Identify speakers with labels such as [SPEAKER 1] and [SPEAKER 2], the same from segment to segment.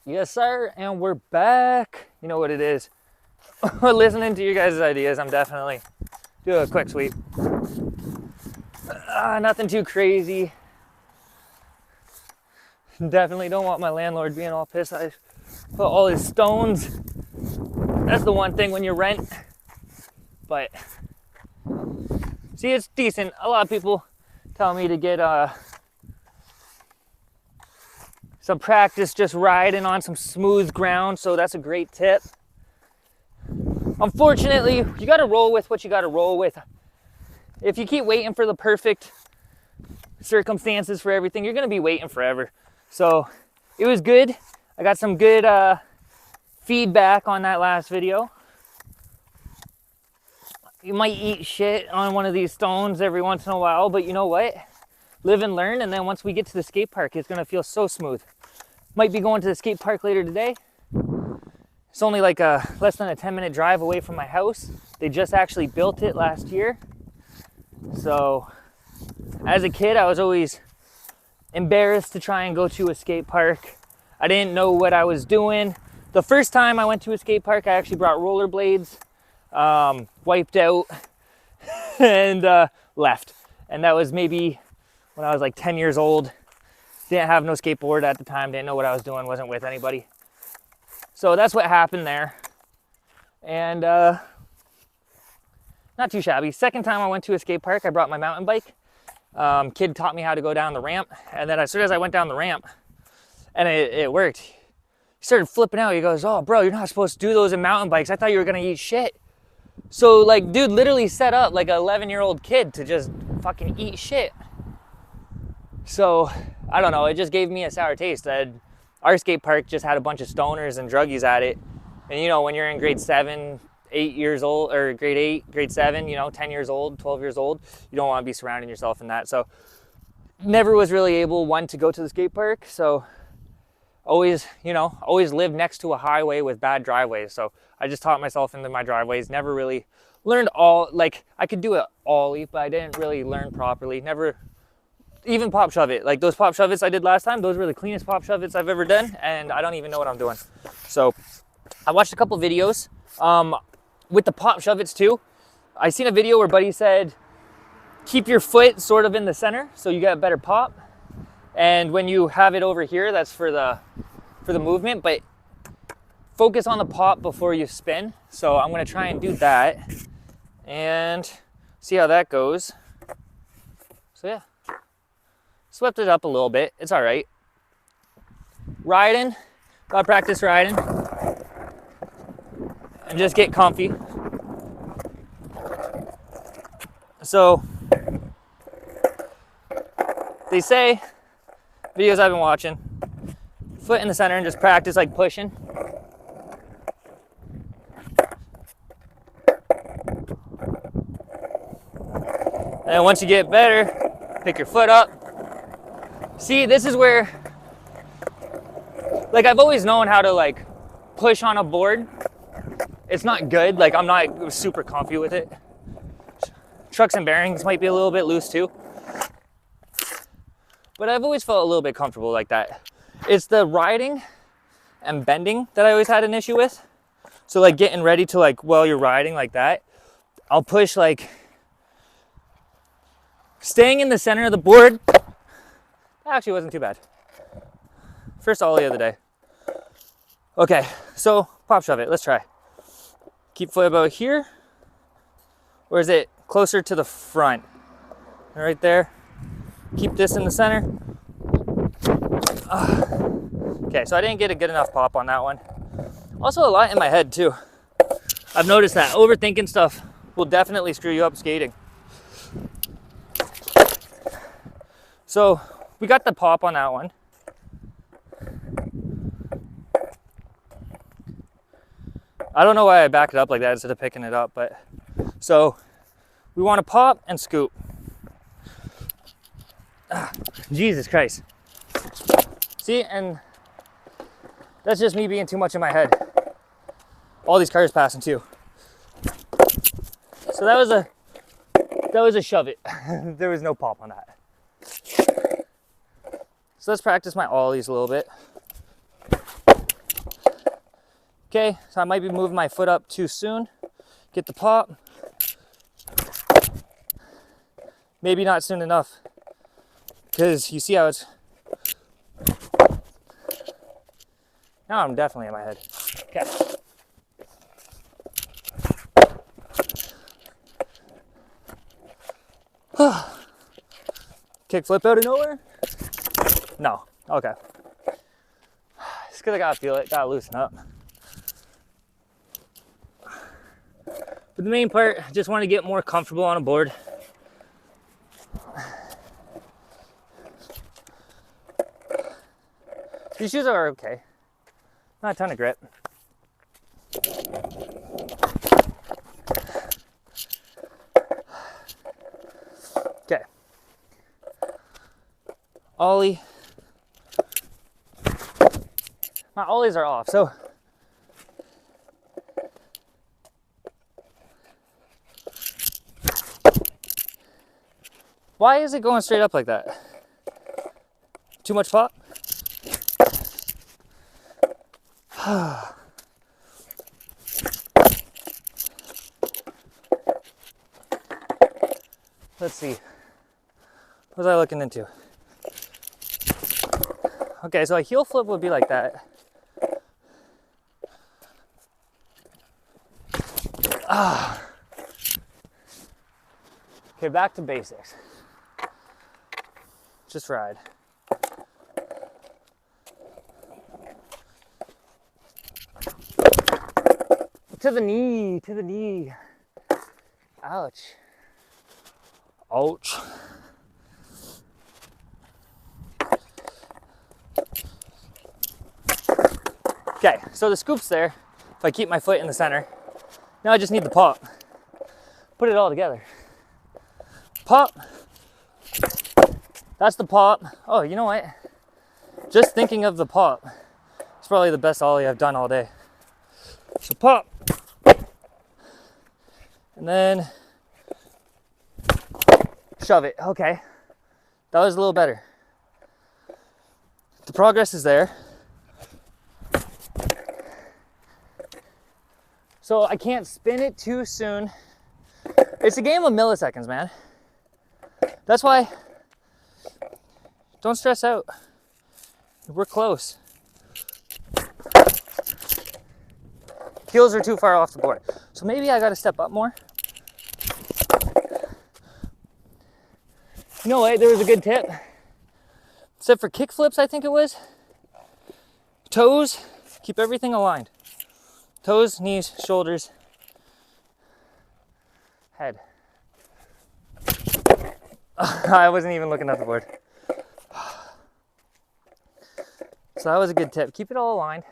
[SPEAKER 1] Yes, sir, and we're back. You know what it is. Listening to you guys' ideas, I'm definitely doing a quick sweep. Nothing too crazy. Definitely don't want my landlord being all pissed. I put all his stones. That's the one thing when you rent. But see, it's decent. A lot of people tell me to get some practice just riding on some smooth ground, so that's a great tip. Unfortunately, you got to roll with what you got to roll with. If you keep waiting for the perfect circumstances for everything, you're going to be waiting forever. So it was good. I got some good feedback on that last video. You might eat shit on one of these stones every once in a while, but you know what? Live and learn, and then once we get to the skate park, it's going to feel so smooth. Might be going to the skate park later today. It's only like less than a 10-minute drive away from my house. They just actually built it last year. So as a kid, I was always embarrassed to try and go to a skate park. I didn't know what I was doing. The first time I went to a skate park, I actually brought rollerblades, wiped out, and left. And that was maybe when I was like 10 years old. Didn't have no skateboard at the time, didn't know what I was doing, wasn't with anybody. So that's what happened there. And not too shabby. Second time I went to a skate park, I brought my mountain bike. Kid taught me how to go down the ramp. And then as soon as I went down the ramp, and it worked, he started flipping out. He goes, "Oh, bro, you're not supposed to do those in mountain bikes. I thought you were gonna eat shit." So like, dude literally set up like an 11-year-old kid to just fucking eat shit. So I don't know, it just gave me a sour taste. Our skate park just had a bunch of stoners and druggies at it. And you know, when you're in grade 7, 8 years old, or grade 8, grade 7, you know, 10 years old, 12 years old, you don't want to be surrounding yourself in that. So never was really able, one, to go to the skate park. So always lived next to a highway with bad driveways. So I just taught myself into my driveways. Never really learned like I could do an ollie, but I didn't really learn properly. Never even pop shove it. Like those pop shove it's I did last time, those were the cleanest pop shove it's I've ever done, and I don't even know what I'm doing. So I watched a couple videos with the pop shove it's too. I seen a video where buddy said keep your foot sort of in the center so you get a better pop, and when you have it over here, that's for the movement, but focus on the pop before you spin. So I'm going to try and do that and see how that goes. So yeah, swept it up a little bit. It's all right. Riding, gotta practice riding and just get comfy. So they say, videos I've been watching, foot in the center and just practice like pushing. And once you get better, pick your foot up. See, this is where, like, I've always known how to like push on a board. It's not good, like I'm not super comfy with it. Trucks and bearings might be a little bit loose too. But I've always felt a little bit comfortable like that. It's the riding and bending that I always had an issue with. So like getting ready to like, while you're riding like that, I'll push like, staying in the center of the board. That actually wasn't too bad. First ollie of the day. Okay, so pop shove it, let's try. Keep foot about here. Or is it closer to the front? Right there. Keep this in the center. Okay, so I didn't get a good enough pop on that one. Also a lot in my head too. I've noticed that overthinking stuff will definitely screw you up skating. So we got the pop on that one. I don't know why I backed it up like that instead of picking it up, but so we want to pop and scoop. Jesus Christ. See, and that's just me being too much in my head. All these cars passing too. So that was a shove it. There was no pop on that. So let's practice my ollies a little bit. Okay, so I might be moving my foot up too soon. Get the pop. Maybe not soon enough, because you see how it's, now I'm definitely in my head. Okay. Kickflip out of nowhere? No, okay. Just because I gotta feel it, gotta loosen up. But the main part, just want to get more comfortable on a board. These shoes are okay. Not a ton of grip. Okay. Ollie. My ollies are off, so why is it going straight up like that? Too much pop? Let's see. What was I looking into? Okay, so a heel flip would be like that. Okay, back to basics. Just ride. To the knee, to the knee. Ouch. Ouch. Okay, so the scoop's there. If I keep my foot in the center, now I just need the pop. Put it all together. Pop. That's the pop. Oh, you know what? Just thinking of the pop, it's probably the best ollie I've done all day. So pop. And then shove it. Okay. That was a little better. The progress is there. So I can't spin it too soon. It's a game of milliseconds, man. That's why, don't stress out. We're close. Heels are too far off the board. So maybe I gotta step up more. You know what, there was a good tip. Except for kick flips, I think it was. Toes, keep everything aligned. Toes, knees, shoulders, head. I wasn't even looking at the board. So that was a good tip. Keep it all aligned.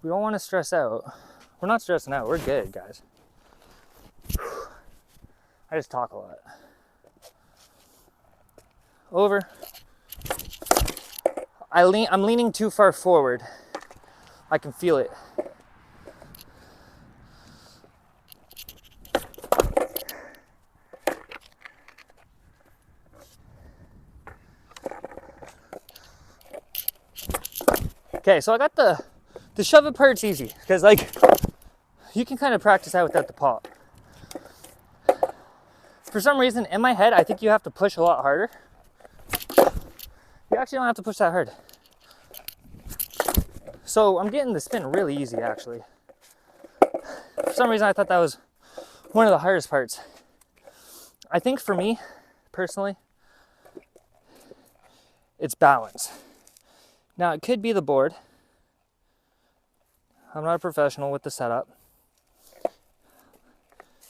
[SPEAKER 1] We don't want to stress out. We're not stressing out. We're good, guys. I just talk a lot. Over. I'm leaning too far forward. I can feel it. Okay, so I got the shove it part's easy because like you can kind of practice that without the pop. For some reason in my head, I think you have to push a lot harder. You actually don't have to push that hard. So I'm getting the spin really easy actually. For some reason I thought that was one of the hardest parts. I think for me, personally, it's balance. Now it could be the board. I'm not a professional with the setup.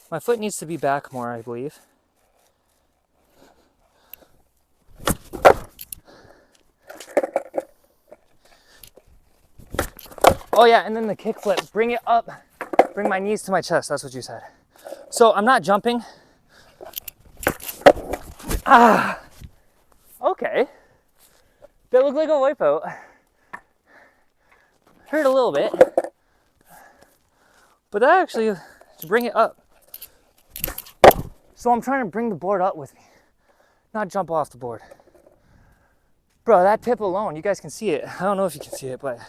[SPEAKER 1] My foot needs to be back more, I believe. Oh yeah, and then the kick flip, bring it up, bring my knees to my chest, that's what you said. So I'm not jumping. Okay. That looked like a wipeout. Hurt a little bit. But that actually, to bring it up. So I'm trying to bring the board up with me, not jump off the board. Bro, that tip alone, you guys can see it. I don't know if you can see it, but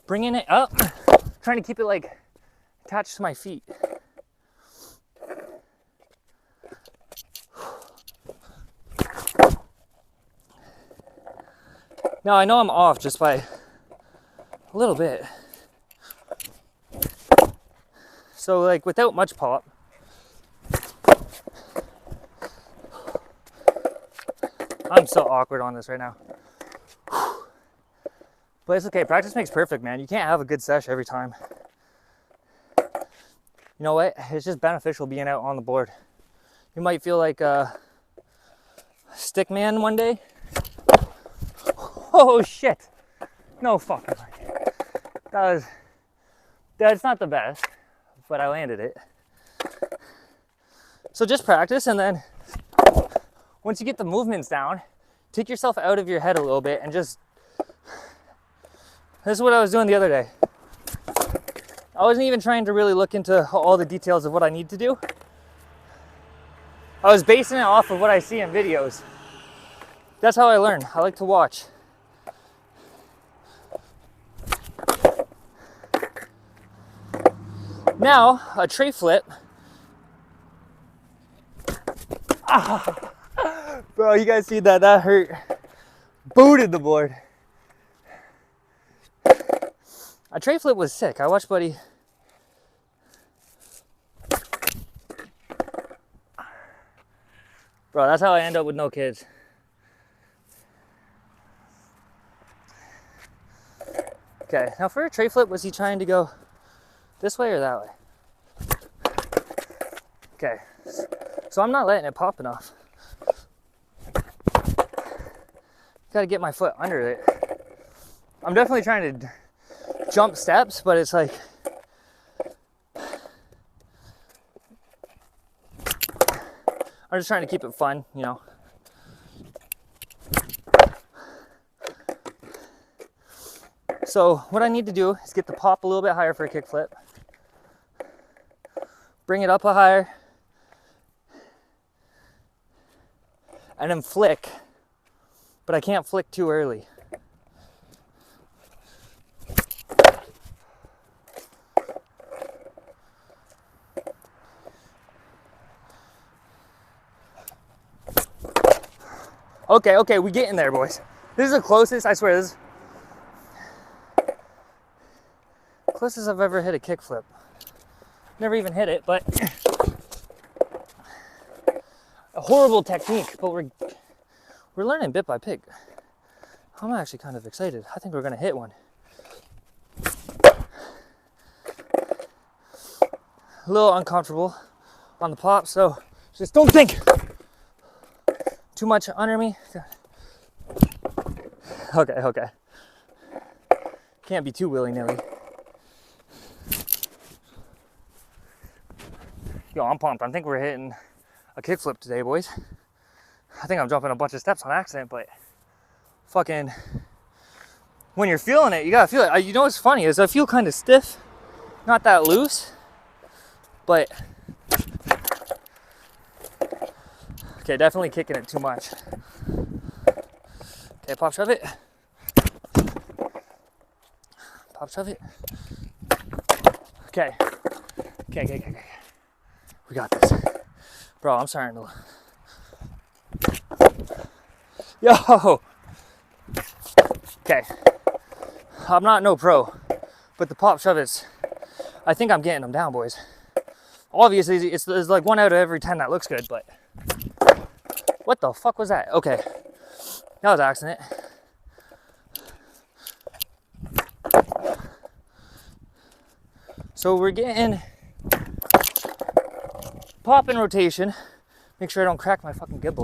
[SPEAKER 1] bringing it up, trying to keep it like attached to my feet. Now I know I'm off just by a little bit. So like without much pop, I'm so awkward on this right now. But it's okay, practice makes perfect, man. You can't have a good sesh every time. You know what? It's just beneficial being out on the board. You might feel like a stick man one day. Oh shit! No fucking way. That's not the best, but I landed it. So just practice, and then once you get the movements down, take yourself out of your head a little bit and just, this is what I was doing the other day. I wasn't even trying to really look into all the details of what I need to do. I was basing it off of what I see in videos. That's how I learn. I like to watch. Now, a tray flip. Ah, bro, you guys see that? That hurt. Booted the board. A tray flip was sick. I watched buddy. Bro, that's how I end up with no kids. Okay, now for a tray flip, was he trying to go this way or that way? Okay, so I'm not letting it pop enough. Gotta get my foot under it. I'm definitely trying to jump steps, but it's like, I'm just trying to keep it fun, you know. So what I need to do is get the pop a little bit higher for a kickflip. Bring it up a higher. And then flick. But I can't flick too early. Okay, we getting there, boys. This is the closest, I swear, this is closest I've ever hit a kickflip. Never even hit it, but a horrible technique, but we're learning bit by bit. I'm actually kind of excited. I think we're gonna hit one. A little uncomfortable on the pop, so just don't think too much under me. Okay. Can't be too willy-nilly. Yo, I'm pumped. I think we're hitting a kickflip today, boys. I think I'm jumping a bunch of steps on accident, but fucking, when you're feeling it, you gotta feel it. You know what's funny is I feel kind of stiff, not that loose, but okay, definitely kicking it too much. Okay, pop shove it. Pop shove it. Okay. We got this. Bro, I'm starting to... Yo! Okay. I'm not no pro, but the pop shove is... I think I'm getting them down, boys. Obviously, it's like 1 out of every 10 that looks good, but... What the fuck was that? Okay. That was an accident. So we're getting... pop in rotation. Make sure I don't crack my fucking gimbal.